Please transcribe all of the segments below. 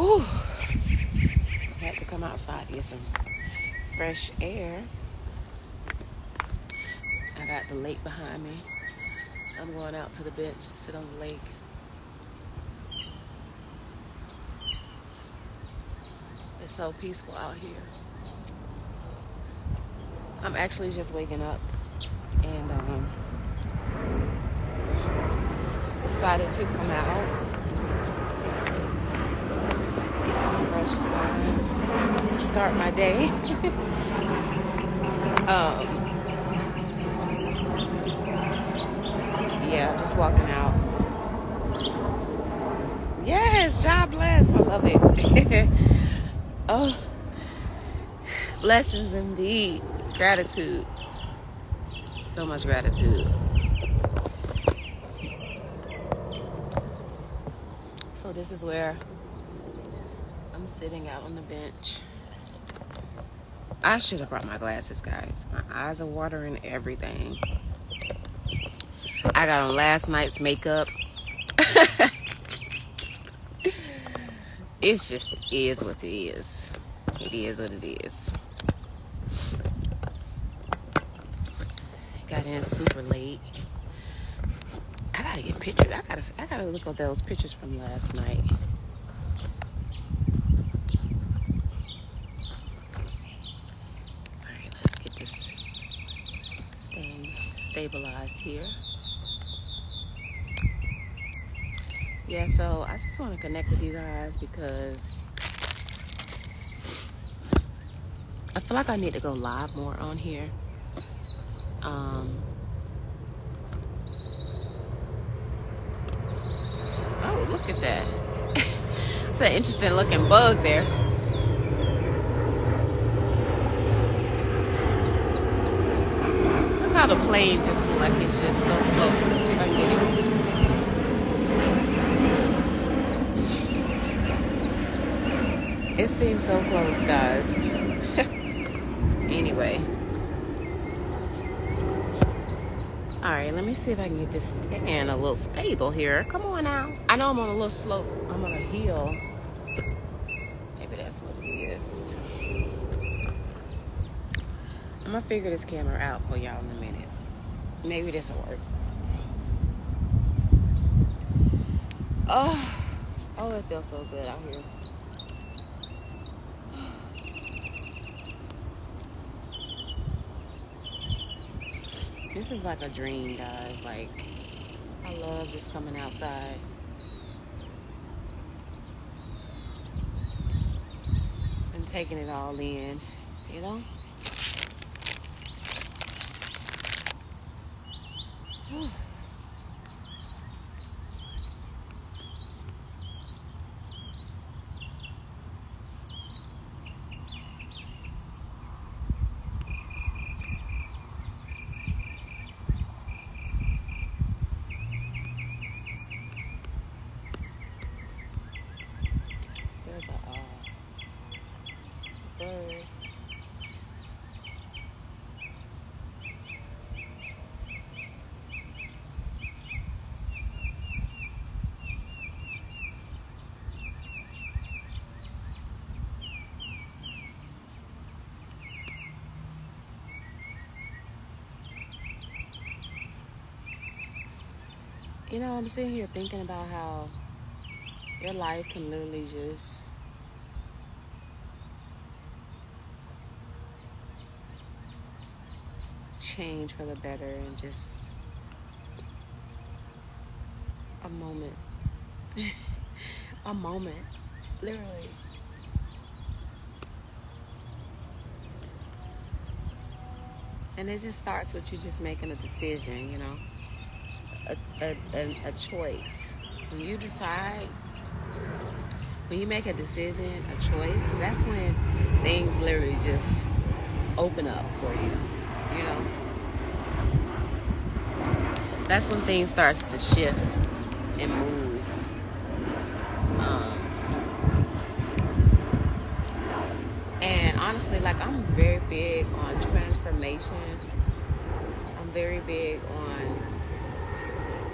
Whew. I had to come outside to get some fresh air. I got the lake behind me. I'm going out to the bench to sit on the lake. It's so peaceful out here. I'm actually just waking up and decided to come out, get some fresh sun to start my day. Yeah, just walking out. Yes, God bless. I love it. Oh, blessings indeed. Gratitude. So much gratitude. So this is where I'm sitting out on the bench. I should have brought my glasses, guys. My eyes are watering, everything. I got on last night's makeup. It's just is what it is. It is what it is. Got in super late. I gotta get pictures. I gotta look at those pictures from last night. Alright, let's get this thing stabilized here. Yeah, so I just want to connect with you guys because I feel like I need to go live more on here. Oh, look at that. It's an interesting looking bug there. Look how the plane just look like it's just so close. Let me see if I can get it. It seems so close, guys. Anyway. Alright, let me see if I can get this stand a little stable here. Come on now. I know I'm on a little slope. I'm on a hill. Maybe that's what it is. I'm gonna figure this camera out for y'all in a minute. Maybe this will work. Oh, it feels so good out here. This is like a dream, guys. Like, I love just coming outside. And taking it all in, you know? There's a bird. You know, I'm sitting here thinking about how your life can literally just change for the better in just a moment. A moment. Literally. And it just starts with you just making a decision, you know? A choice. When you decide, when you make a decision, a choice, that's when things literally just open up for you, you know? That's when things starts to shift and move. And honestly, like, I'm very big on transformation. I'm very big on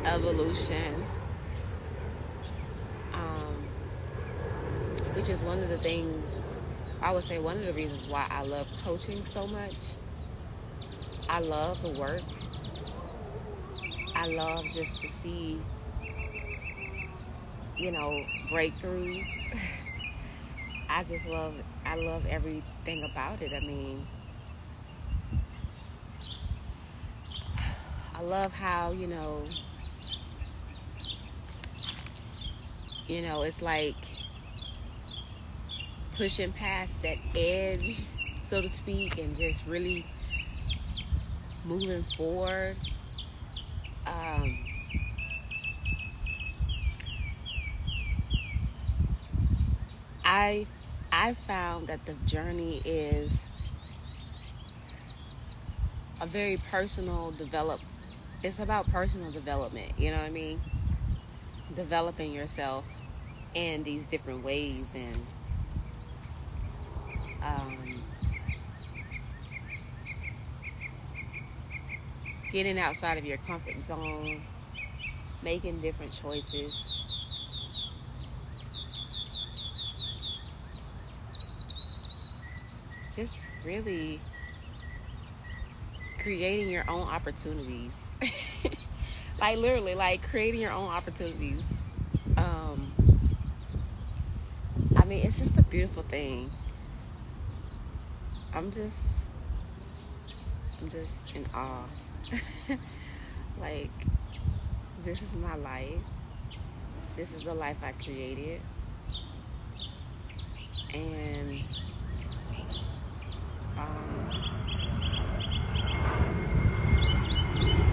evolution. which is one of the things, I would say one of the reasons why I love coaching so much. I love the work. I love just to see, breakthroughs. I love everything about it. I mean, I love how, it's like pushing past that edge, so to speak, and just really moving forward. I found that the journey is a very it's about personal development, you know what I mean? Developing yourself in these different ways, and getting outside of your comfort zone, making different choices. Just really creating your own opportunities. Like literally, like creating your own opportunities. I mean, it's just a beautiful thing. I'm just in awe. Like, this is my life. This is the life I created. And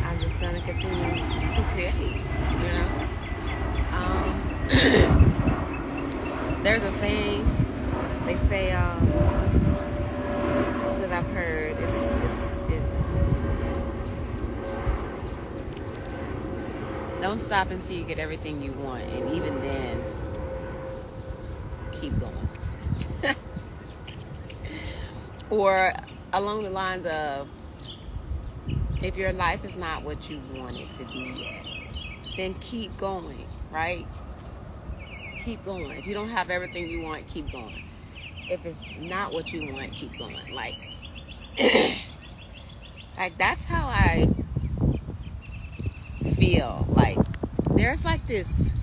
I'm just gonna continue to create, There's a saying, they say, that I've heard, it's don't stop until you get everything you want, and even then, keep going. Or along the lines of, if your life is not what you want it to be yet, then keep going, right? Keep going. If you don't have everything you want, keep going. If it's not what you want, keep going. Like, like that's how I feel. Like, there's like this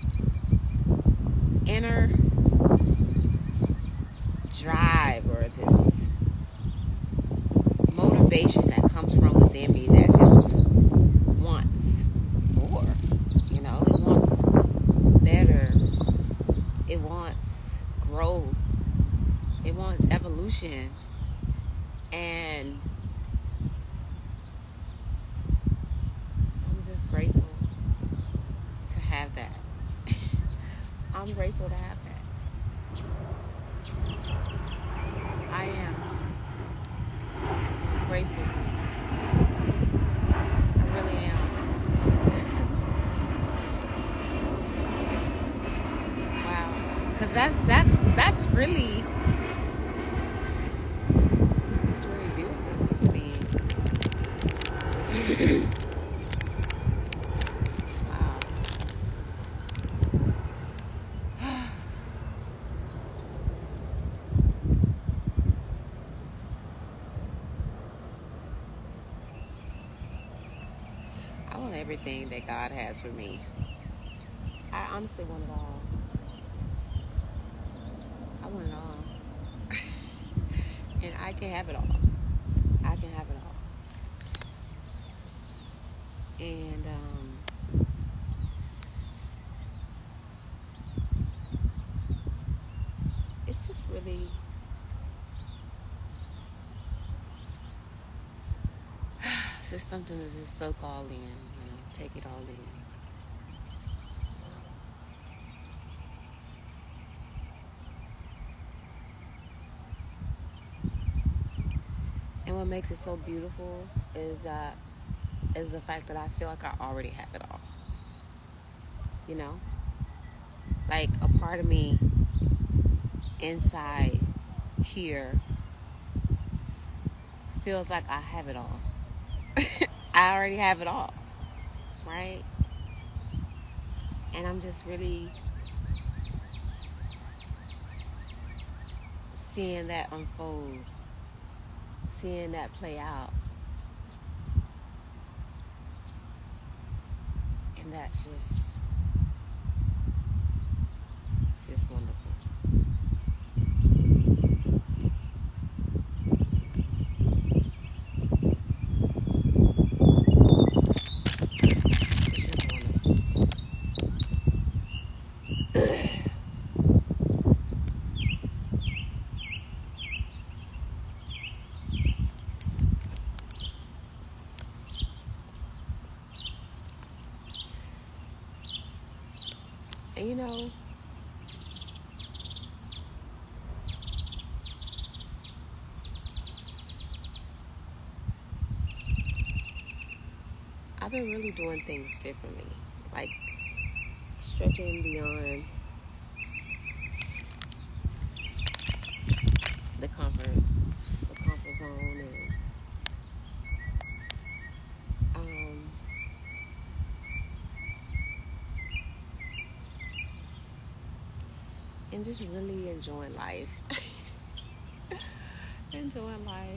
inner drive or this motivation that comes from within me that just wants more. It wants better. It wants growth. It wants evolution. And I'm just grateful to have that. I'm grateful to have that. I am grateful. I really am. Wow. Because that's really beautiful. I mean, wow. I want everything that God has for me. I honestly want it all. I want it all. And I can have it all. I can have it all. And it's just really it's just something to just soak all in, take it all in. And what makes it so beautiful is the fact that I feel like I already have it all. Like a part of me inside here feels like I have it all. I already have it all, right? And I'm just really seeing that unfold, seeing that play out. And it's just wonderful. It's just wonderful. And you know, I've been really doing things differently, like stretching beyond the comfort zone, um, and just really enjoying life, enjoying life,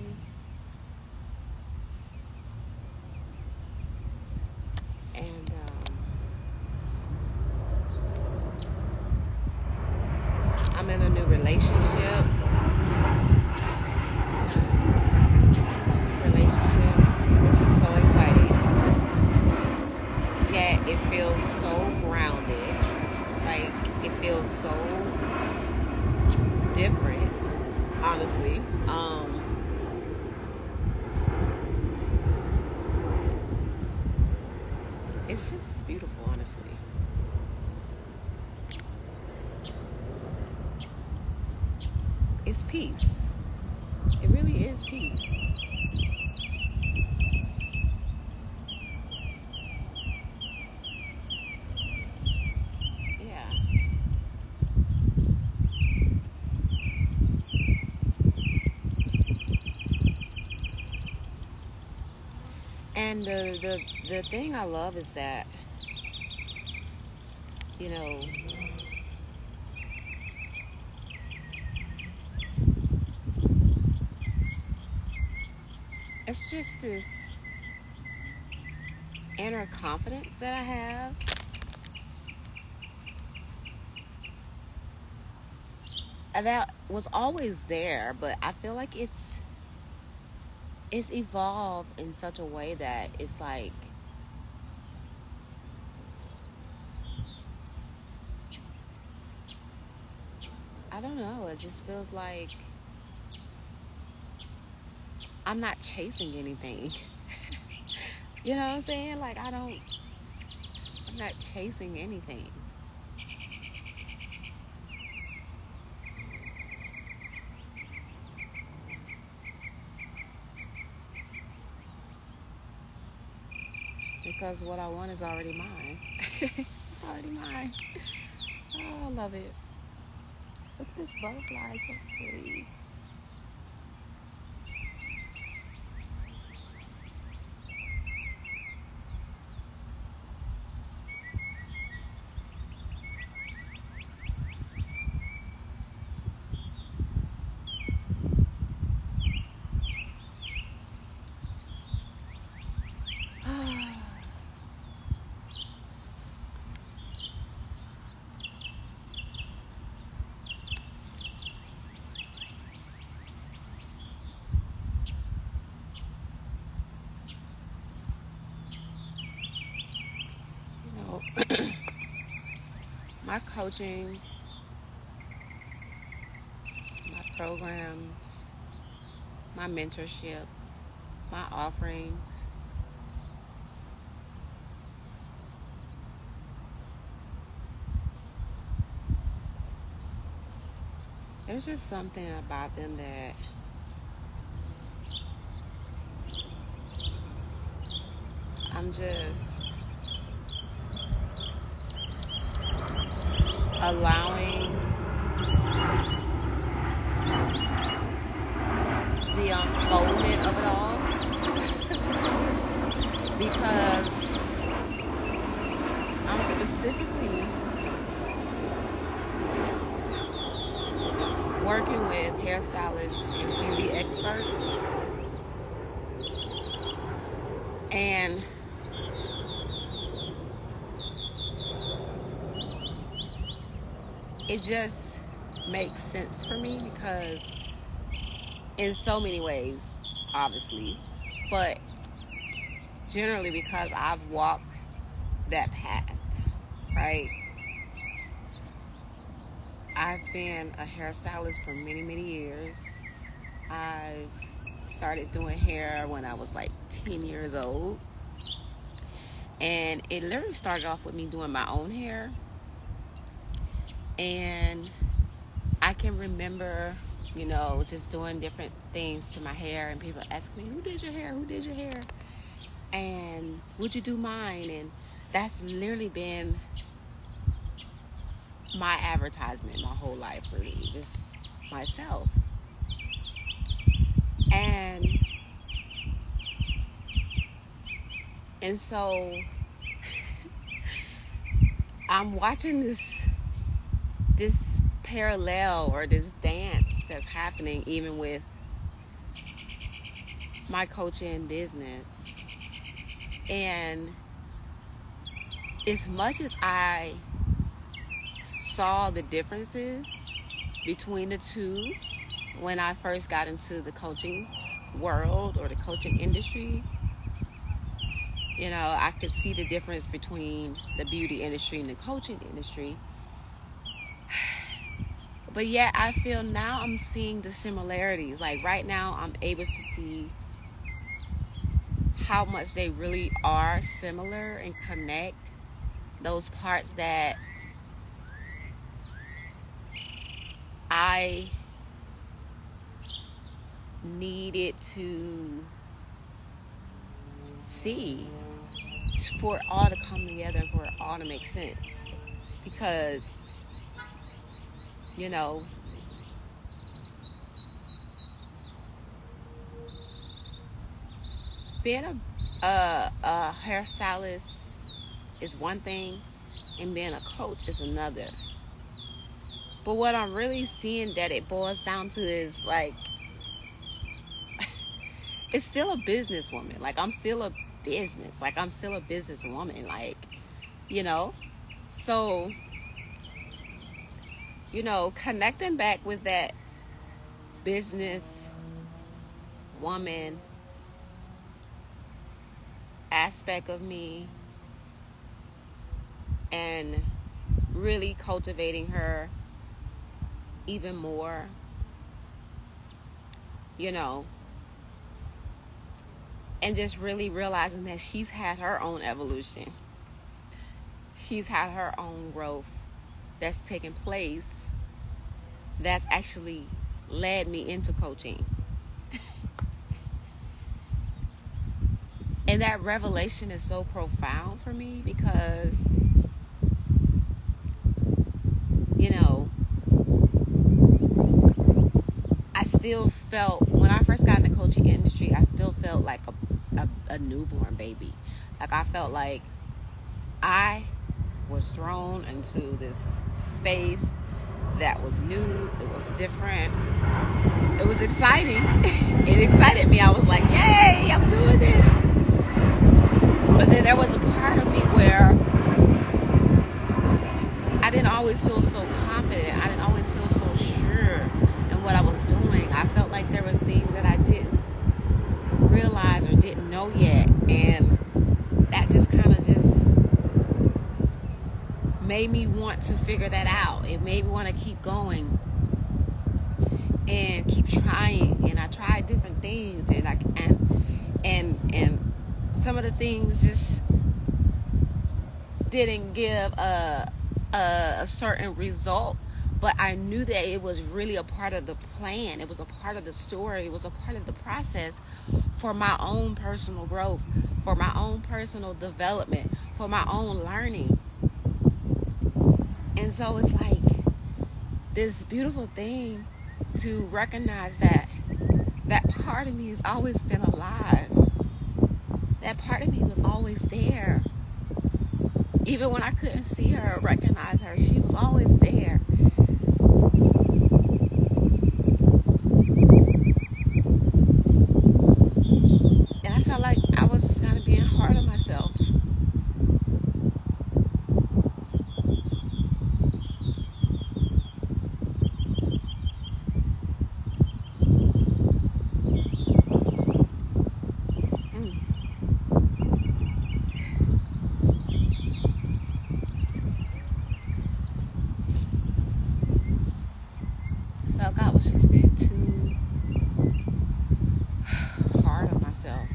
and I'm in a new relationship, which is so exciting. Yet it feels so grounded, like it feels so different, honestly. It's just beautiful, honestly. It's peace. It really is peace. Yeah. And the thing I love is that, you know, it's just this inner confidence that I have that was always there, but I feel like it's evolved in such a way that it's like, I don't know, it just feels like I'm not chasing anything. You know what I'm saying? Like I'm not chasing anything. Because what I want is already mine. It's already mine. Oh, I love it. Look at this butterfly, it's so pretty. You know, my coaching, my programs, my mentorship, my offerings, there's just something about them that I'm just allowing the unfoldment of it all because I'm specifically working with hairstylists and beauty experts, and it just makes sense for me because in so many ways, obviously, but generally because I've walked that path, right? I've been a hairstylist for many, many years. I've started doing hair when I was like 10 years old. And it literally started off with me doing my own hair. And I can remember, just doing different things to my hair, and people ask me, who did your hair? Who did your hair? And would you do mine? And that's literally been my advertisement my whole life, really, just myself. And so I'm watching this parallel or this dance that's happening even with my coaching business. And as much as I saw the differences between the two when I first got into the coaching world or the coaching industry, I could see the difference between the beauty industry and the coaching industry. But yet I feel now I'm seeing the similarities. Like right now I'm able to see how much they really are similar and connect those parts that I needed to see for it all to come together and for it all to make sense. Because, being a hairstylist is one thing, and being a coach is another. But what I'm really seeing that it boils down to is like, it's still a businesswoman. Like I'm still a business. Like I'm still a businesswoman. Like, so, connecting back with that business woman aspect of me and really cultivating her even more, and just really realizing that she's had her own evolution. She's had her own growth that's taken place that's actually led me into coaching. And that revelation is so profound for me because, I still felt, when I first got in the coaching industry, I still felt like a newborn baby. Like I felt like I was thrown into this space that was new. It was different. It was exciting. It excited me. I was like, yay, I'm doing this. But then there was a part of me where I didn't always feel so confident. I didn't always feel so sure in what I was doing. I felt like there were things that I didn't realize or didn't know yet. And that just kind of just made me want to figure that out. It made me want to keep going and keep trying. And I tried different things, and some of the things just didn't give a certain result, but I knew that it was really a part of the plan. It was a part of the story. It was a part of the process for my own personal growth, for my own personal development, for my own learning. And so it's like this beautiful thing to recognize that part of me has always been alive. That part of me was always there. Even when I couldn't see her or recognize her, she was always there. felt like I was just being too hard on myself.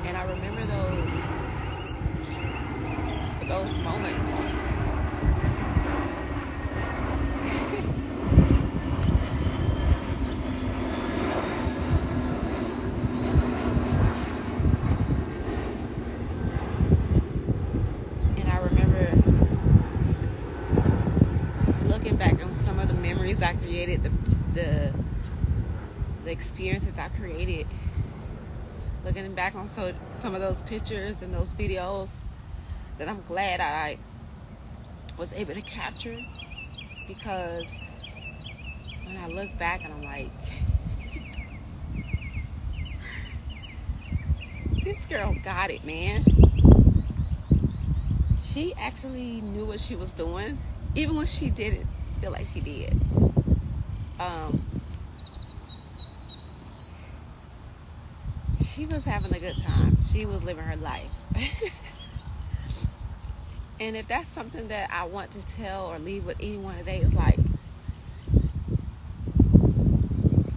And I remember those moments. And I remember just looking back on some of the memories I created, the experiences I created, looking back on some of those pictures and those videos that I'm glad I was able to capture, because when I look back and I'm like, this girl got it, man. She actually knew what she was doing, even when she didn't feel like she did. She was having a good time. She was living her life. And if that's something that I want to tell or leave with anyone today, is like,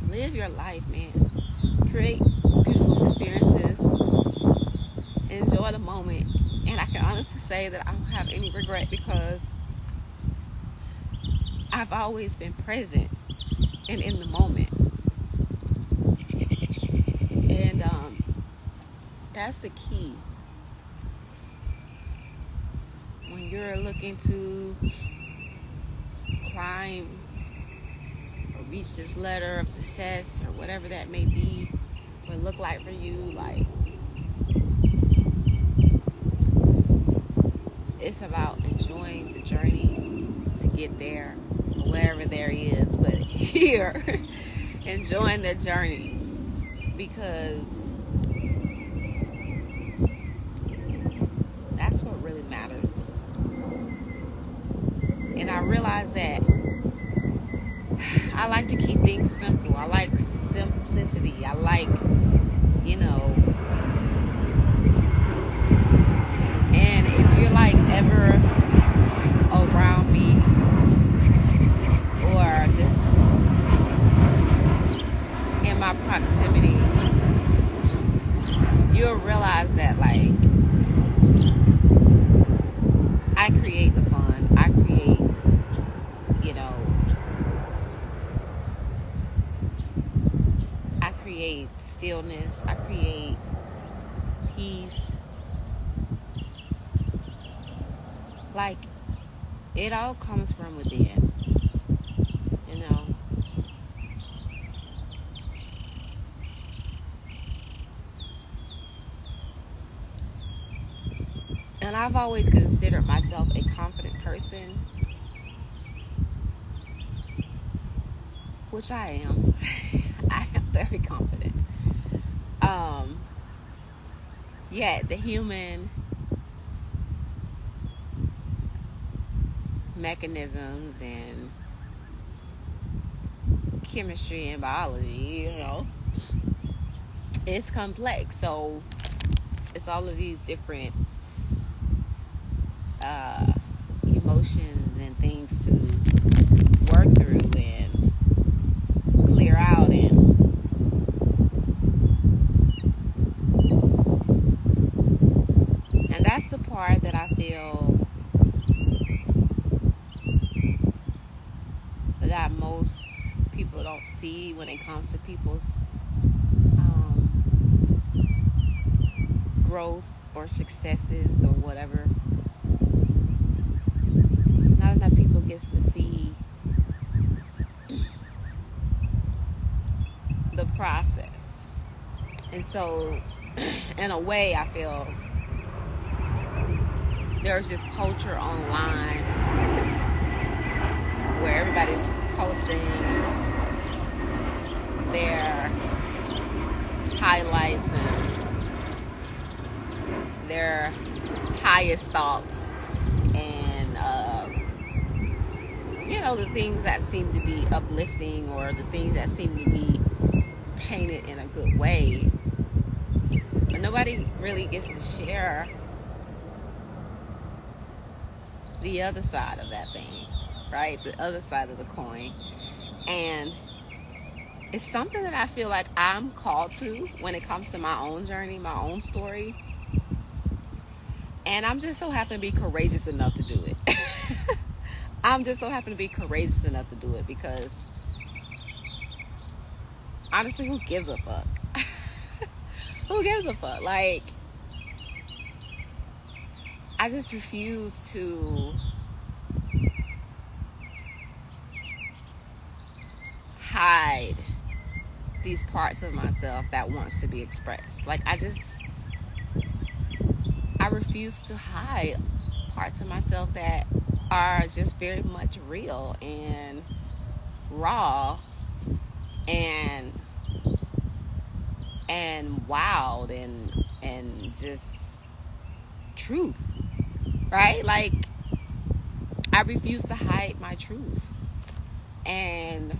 live your life, man. Create beautiful experiences. Enjoy the moment. And I can honestly say that I don't have any regret, because I've always been present and in the moment. And that's the key. When you're looking to climb or reach this ladder of success, or whatever that may be, what it look like for you, like, it's about enjoying the journey to get there, wherever there is, but here, enjoying the journey, because that's what really matters. And I realize that I like to keep things simple. I like simplicity. I like, and if you're like ever around me, or just in my proximity, you'll realize that, like, I create the fun. I create, I create stillness. I create peace. Like, it all comes from within, And I've always considered myself a confident person, which I am. I am very confident. Yet the human mechanisms and chemistry and biology, it's complex. So it's all of these different emotions and things to work through and clear out. And that's the part that I feel that most people don't see when it comes to people's growth or successes or whatever. Not enough people gets to see the process. And so, in a way, I feel there's this culture online where everybody's posting their highlights and their highest thoughts and the things that seem to be uplifting or the things that seem to be painted in a good way. But nobody really gets to share the other side of that thing, right? The other side of the coin. And it's something that I feel like I'm called to when it comes to my own journey, my own story. And I'm just so happy to be courageous enough to do it. I'm just so happy to be courageous enough to do it because honestly, who gives a fuck? Who gives a fuck? Like, I just refuse to hide these parts of myself that wants to be expressed. Like, I refuse to hide parts of myself that are just very much real and raw and wild and just truth, right? Like, I refuse to hide my truth. And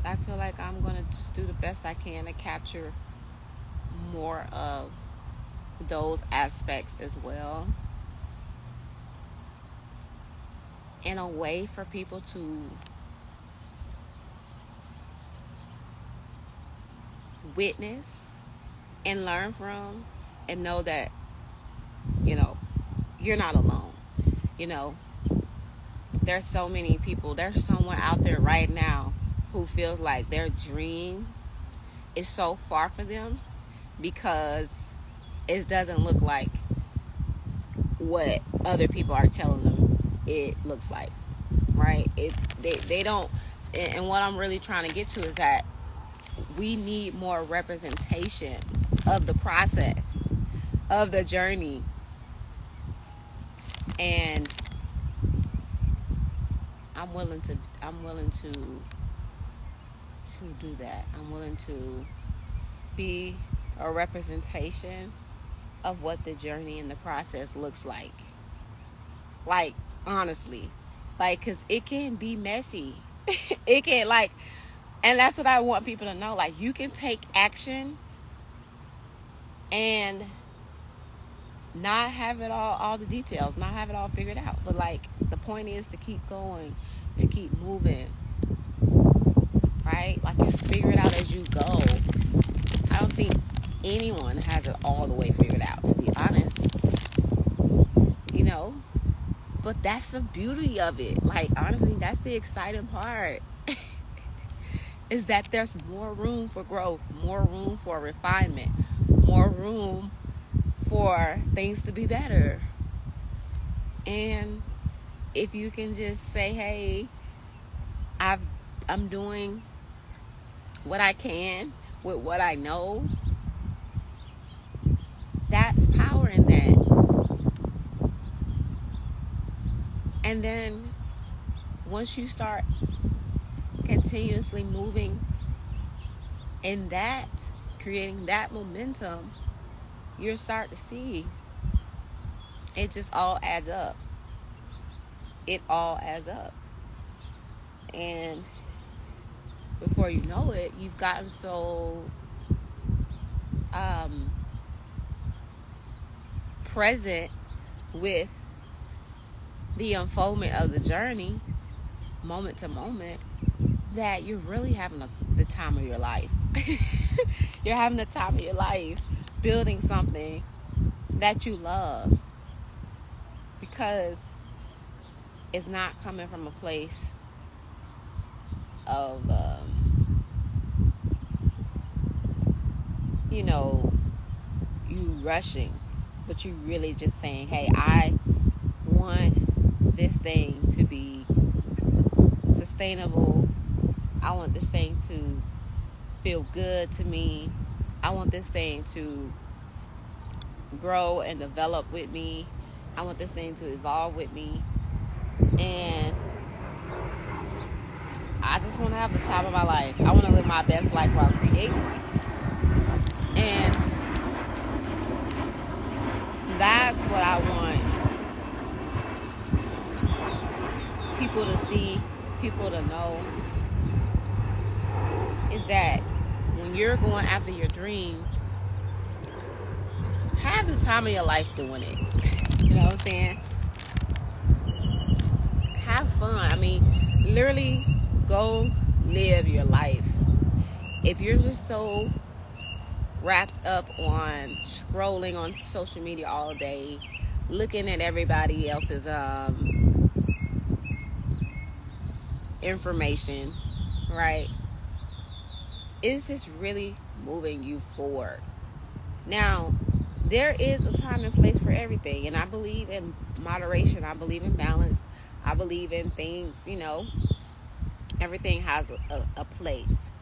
I feel like I'm going to just do the best I can to capture more of those aspects as well, in a way for people to witness and learn from and know that, you're not alone. There's so many people, there's someone out there right now who feels like their dream is so far for them because it doesn't look like what other people are telling them it looks like, right? They don't. And what I'm really trying to get to is that we need more representation of the process, of the journey. And I'm willing to do that. I'm willing to be a representation of what the journey and the process looks like. Like, honestly, like, cause it can be messy. It can, like, and that's what I want people to know. Like, you can take action and not have it all the details, not have it all figured out. But, like, the point is to keep going, to keep moving, right? Like, you figure it out as you go. I don't think anyone has it all the way figured out, to be honest. But that's the beauty of it. Like, honestly, that's the exciting part. Is that there's more room for growth, more room for refinement, more room for things to be better. And if you can just say, hey, I'm doing what I can with what I know, that's power in that. And then once you start continuously moving in that, creating that momentum, you'll start to see it just all adds up. It all adds up. And before you know it, you've gotten so present with the unfoldment of the journey, moment to moment, that you're really having the time of your life. You're having the time of your life building something that you love, because it's not coming from a place of you rushing, but you really just saying, hey, I want this thing to be sustainable. I want this thing to feel good to me. I want this thing to grow and develop with me. I want this thing to evolve with me. And I just want to have the time of my life. I want to live my best life while creating. And that's what I want people to see, people to know, is that when you're going after your dream, have the time of your life doing it. You know what I'm saying? Have fun. I mean, literally go live your life. If you're just so wrapped up on scrolling on social media all day, looking at everybody else's information, right? Is this really moving you forward? Now, there is a time and place for everything, and I believe in moderation. I believe in balance. I believe in things, you know, everything has a place.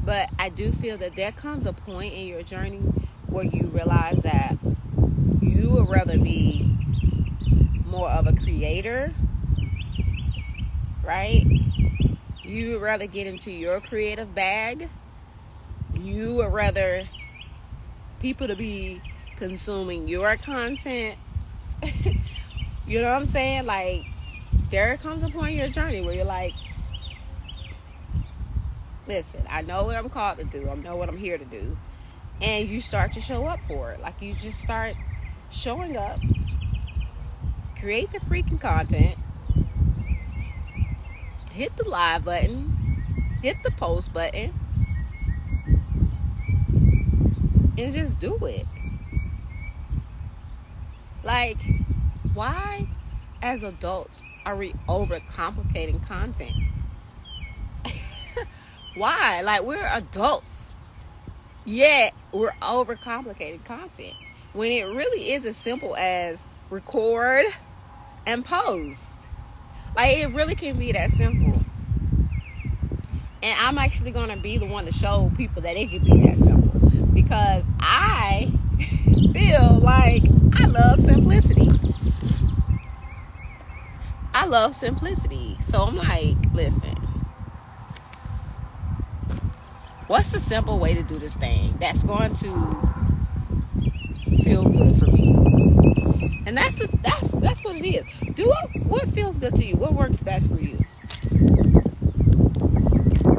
But I do feel that there comes a point in your journey where you realize that you would rather be more of a creator, right? You would rather get into your creative bag. You would rather people to be consuming your content. You know what I'm saying? Like, there comes a point in your journey where you're like, listen, I know what I'm called to do. I know what I'm here to do. And you start to show up for it. Like, you just start showing up, create the freaking content, hit the live button, hit the post button, and just do it. Like, why, as adults, are we overcomplicating content? Why? Like, we're adults, yet we're overcomplicating content when it really is as simple as record and post. Like, it really can be that simple. And I'm actually going to be the one to show people that it can be that simple, because I feel like I love simplicity. I love simplicity. So I'm like, listen, what's the simple way to do this thing that's going to feel good for me? And that's what it is. Do what feels good to you. What works best for you.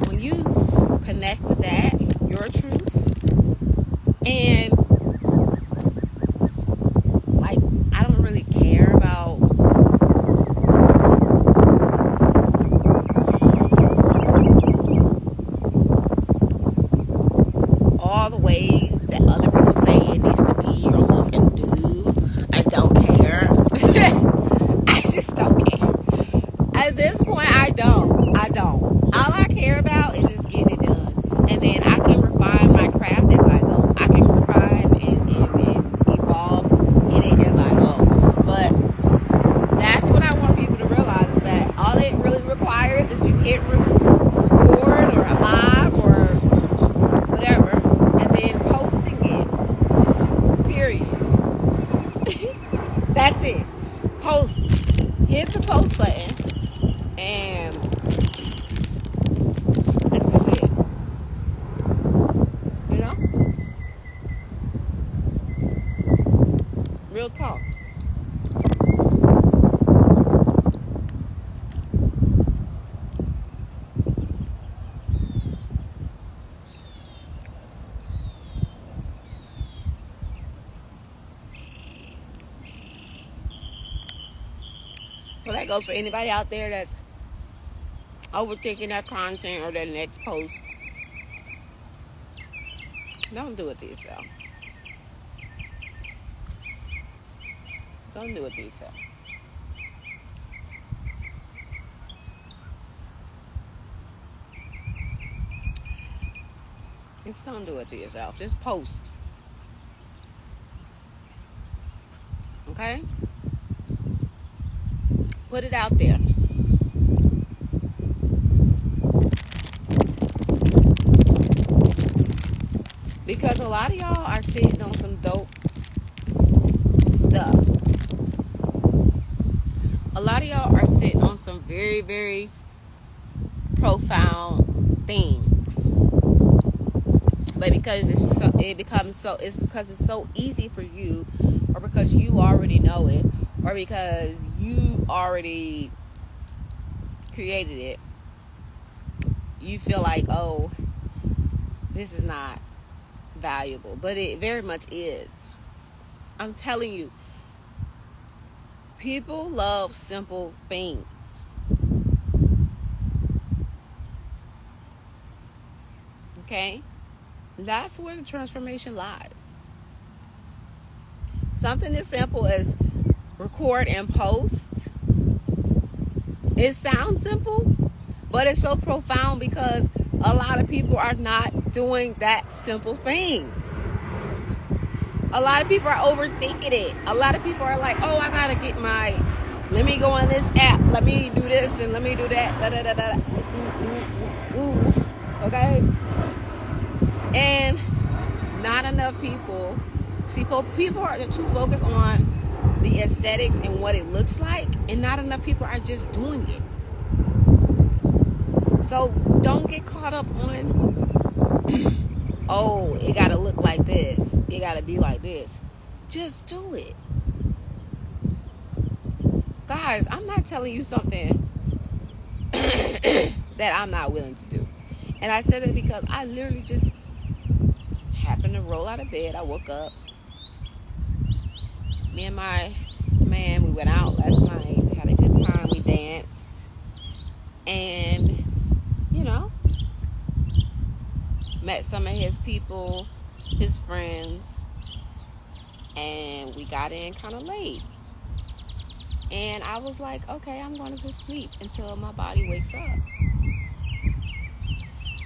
When you connect with that, your truth, and like, I don't really care about all the ways that other people say it needs to be or look and do. I don't care. I just don't care. At this point, I don't. All I care about is just getting it done. And then I can refine my craft as I go. I can refine and evolve in it as I go. But that's what I want people to realize, is that all it really requires is you hit record or live or whatever, and then posting it. Period. That's it. Post. Hit the post button. And that's just it. You know? Real talk. Well, that goes for anybody out there that's overthinking their content or their next post. Don't do it to yourself. Don't do it to yourself. Just don't do it to yourself. Just post. Okay? Put it out there. Because a lot of y'all are sitting on some dope stuff. A lot of y'all are sitting on some very, very profound things. But because it's because it's so easy for you, or because you already know it, or because you already created it, you feel like, oh, this is not valuable. But it very much is. I'm telling you, people love simple things. Okay? That's where the transformation lies. Something as simple as record and post. It sounds simple, but it's so profound because a lot of people are not doing that simple thing. A lot of people are overthinking it. A lot of people are like, oh, I gotta get let me go on this app, let me do this and let me do that. Da, da, da, da. Okay? And not enough people, people are too focused on the aesthetics and what it looks like, and not enough people are just doing it. So don't get caught up on, oh, it gotta look like this, it gotta be like this. Just do it. Guys, I'm not telling you something that I'm not willing to do. And I said it because I literally just happened to roll out of bed. I woke up. Me and my man, we went out last night. We had a good time. We danced. And, met some of his people, his friends. And we got in kind of late. And I was like, okay, I'm going to just sleep until my body wakes up.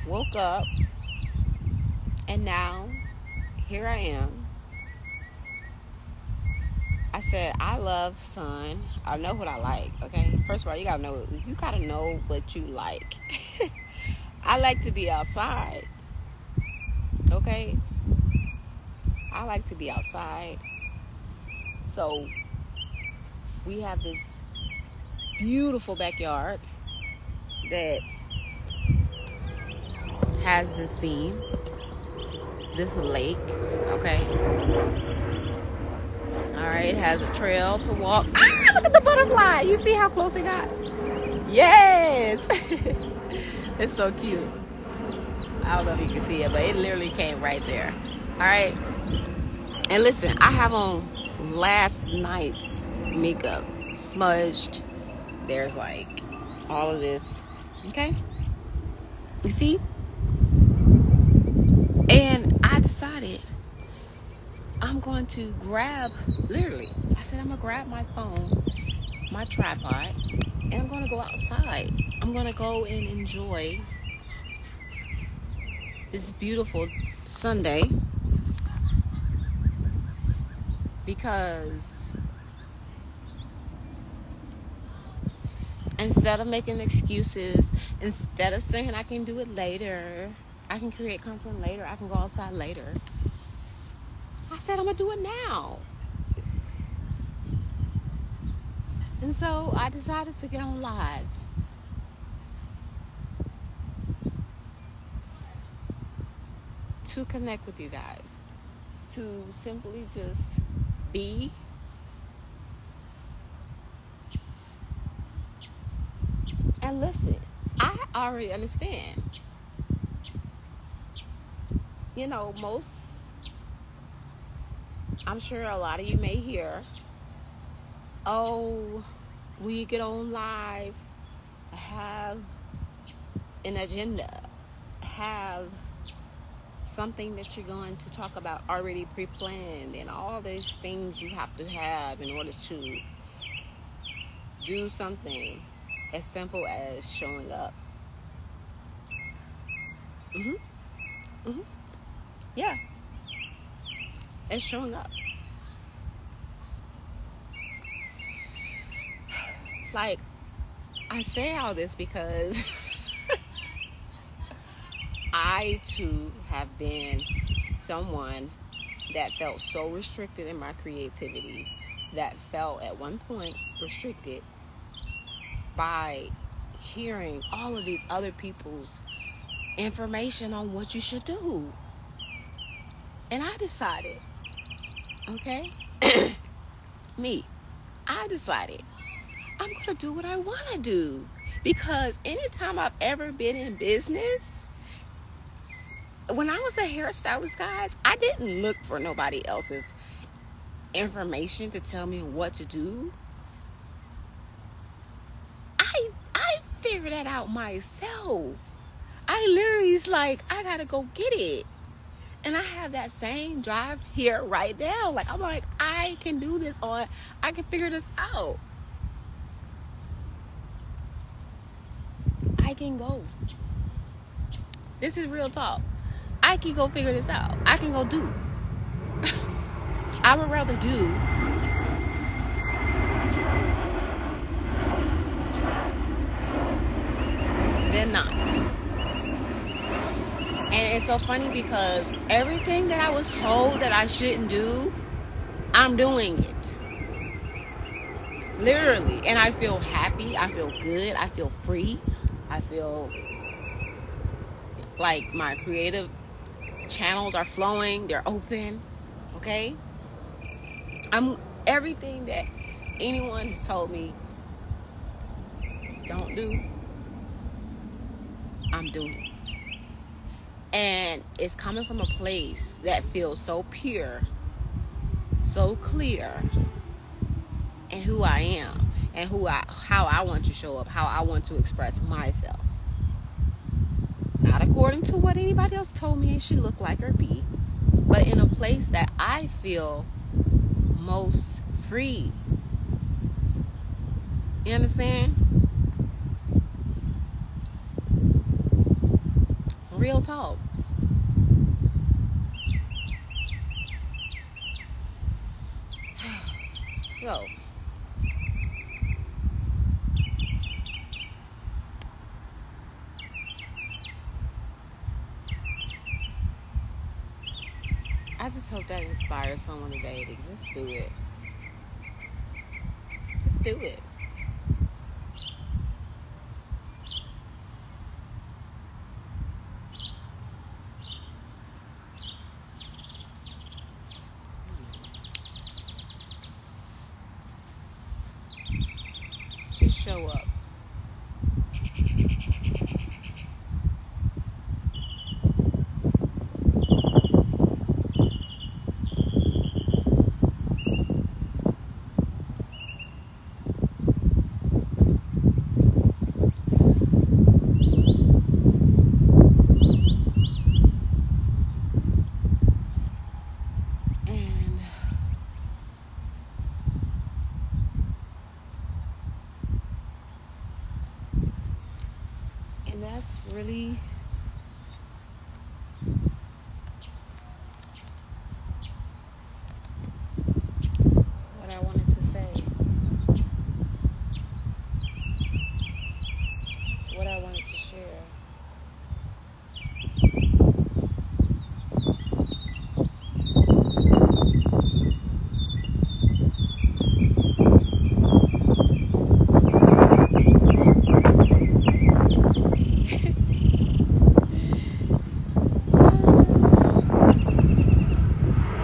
Woke up. And now, here I am. I said, I love sun. I know what I like, okay? First of all, you gotta know what you like. I like to be outside, okay? I like to be outside. So, we have this beautiful backyard that has this sea, this lake, okay? Alright, it has a trail to walk. Ah, look at the butterfly. You see how close it got? Yes. It's so cute. I don't know if you can see it, but it literally came right there. Alright. And listen, I have on last night's makeup smudged. There's like all of this. Okay? You see? And I decided I'm going to grab, literally, I said I'm going to grab my phone, my tripod, and I'm going to go outside. I'm going to go and enjoy this beautiful Sunday, because instead of making excuses, instead of saying I can do it later, I can create content later, I can go outside later, I said I'm going to do it now. And so I decided to get on live. To connect with you guys. To simply just be. And listen, I already understand. I'm sure a lot of you may hear, oh, we get on live, have an agenda, have something that you're going to talk about already pre-planned, and all these things you have to have in order to do something as simple as showing up. Yeah. It's showing up. Like, I say all this because I too have been someone that felt so restricted in my creativity, that felt at one point restricted by hearing all of these other people's information on what you should do. And I decided, okay, I decided I'm going to do what I want to do. Because anytime I've ever been in business, when I was a hairstylist, guys, I didn't look for nobody else's information to tell me what to do. I figured that out myself. I literally was like, I gotta go get it. And I have that same drive here right now. Like, I'm like, I can do this, or I can figure this out. I can go. This is real talk. I can go figure this out. I can go do. I would rather do than not. And it's so funny because everything that I was told that I shouldn't do, I'm doing it. Literally. And I feel happy. I feel good. I feel free. I feel like my creative channels are flowing. They're open. Okay? I'm everything that anyone has told me don't do, I'm doing it. And it's coming from a place that feels so pure, so clear, and who I am, and how I want to show up, how I want to express myself. Not according to what anybody else told me it should look like or be, but in a place that I feel most free. You understand? Real talk. So, I just hope that inspires someone today to just do it. Just do it. Just show up. And that's really what I wanted to say. What I wanted to share.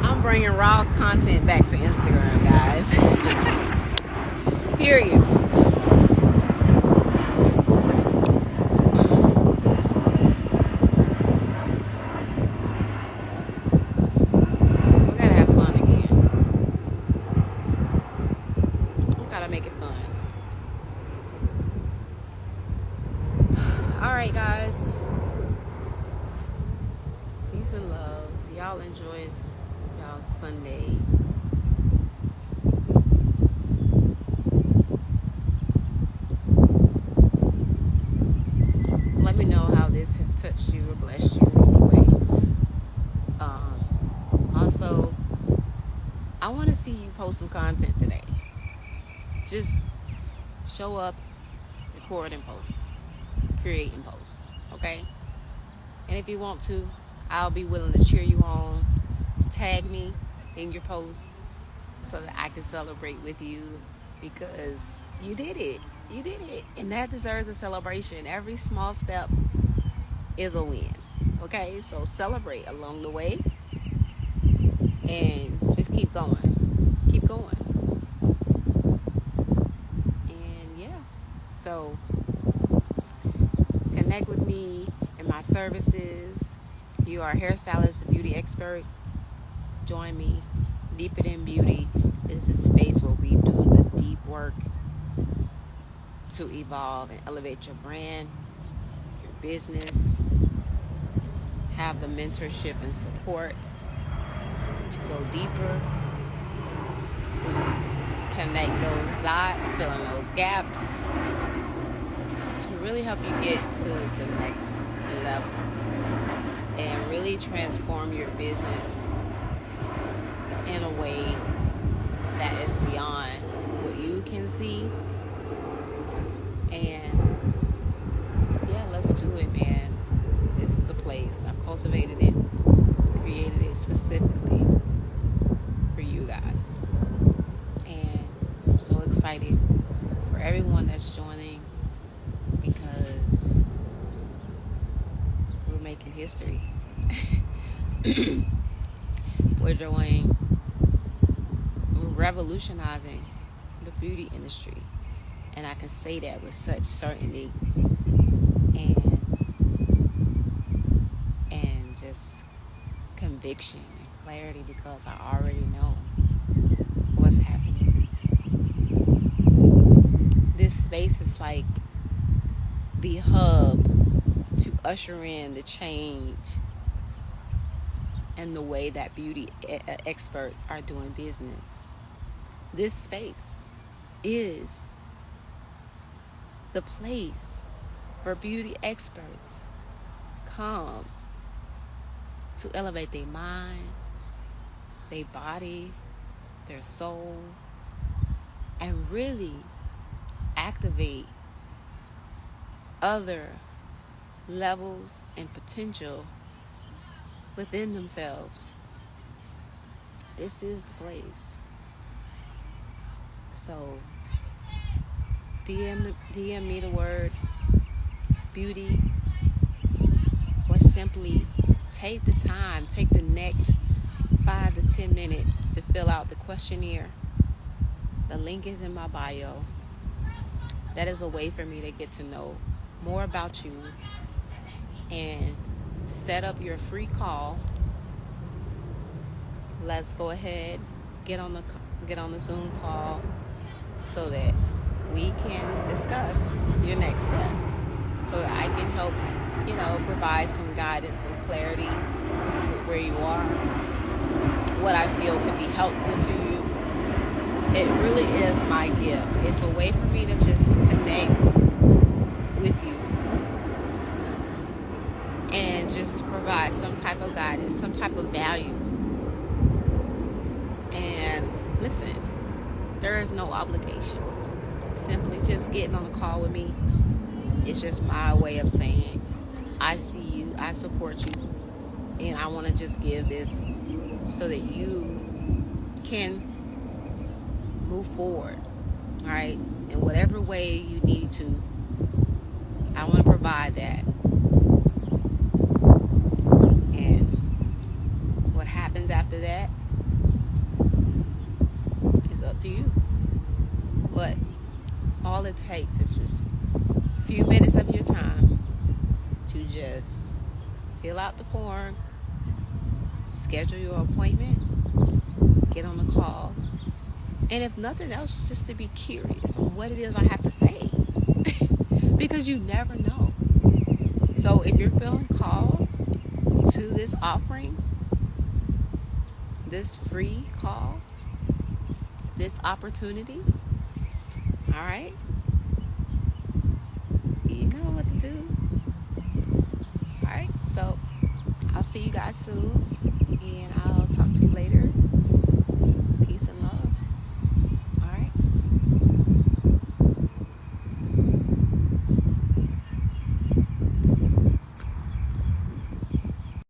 I'm bringing raw content back to Instagram, guys. Period. We gotta have fun again. We gotta make it fun. All right, guys. Peace and love. Y'all enjoy y'all's Sunday. Let me know how this has touched you or blessed you in any way. Also, I want to see you post some content today. Just show up, record and post, create and post, okay? And if you want to, I'll be willing to cheer you on. Tag me in your post so that I can celebrate with you, because you did it. You did it. And that deserves a celebration. Every small step is a win. Okay? So celebrate along the way. and just keep going. Keep going. And yeah. So connect with me in my services. If you are a hairstylist, a beauty expert, join me. Deeper Than Beauty is a space where we do the deep work to evolve and elevate your brand, your business, have the mentorship and support to go deeper, to connect those dots, fill in those gaps, to really help you get to the next level and really transform your business in a way that is beyond what you can see. And yeah, let's do it, man. This is a place. I've cultivated it, created it specifically for you guys. And I'm so excited for everyone that's joining, because we're making history. We're revolutionizing the beauty industry. And I can say that with such certainty and just conviction and clarity, because I already know what's happening. This space is like the hub to usher in the change and the way that beauty experts are doing business. This space is the place where beauty experts come to elevate their mind, their body, their soul, and really activate other levels and potential within themselves. This is the place. So DM me the word beauty, or simply take the time, take the next 5 to 10 minutes to fill out the questionnaire. The link is in my bio. That is a way for me to get to know more about you and set up your free call. Let's go ahead, get on the Zoom call so that we can discuss your next steps, so that I can help, provide some guidance and clarity with where you are, what I feel could be helpful to you. It really is my gift. It's a way for me to just connect with you and just provide some type of guidance, some type of value. And listen, there is no obligation. Simply just getting on a call with me is just my way of saying, I see you, I support you, and I want to just give this so that you can move forward, all right? In whatever way you need to, I want to provide that. And what happens after that is up to you. But all it takes is just a few minutes of your time to just fill out the form, schedule your appointment, get on the call, and if nothing else, just to be curious on what it is I have to say. Because you never know. So if you're feeling called to this offering, this free call, this opportunity, all right, you know what to do. All right, so I'll see you guys soon.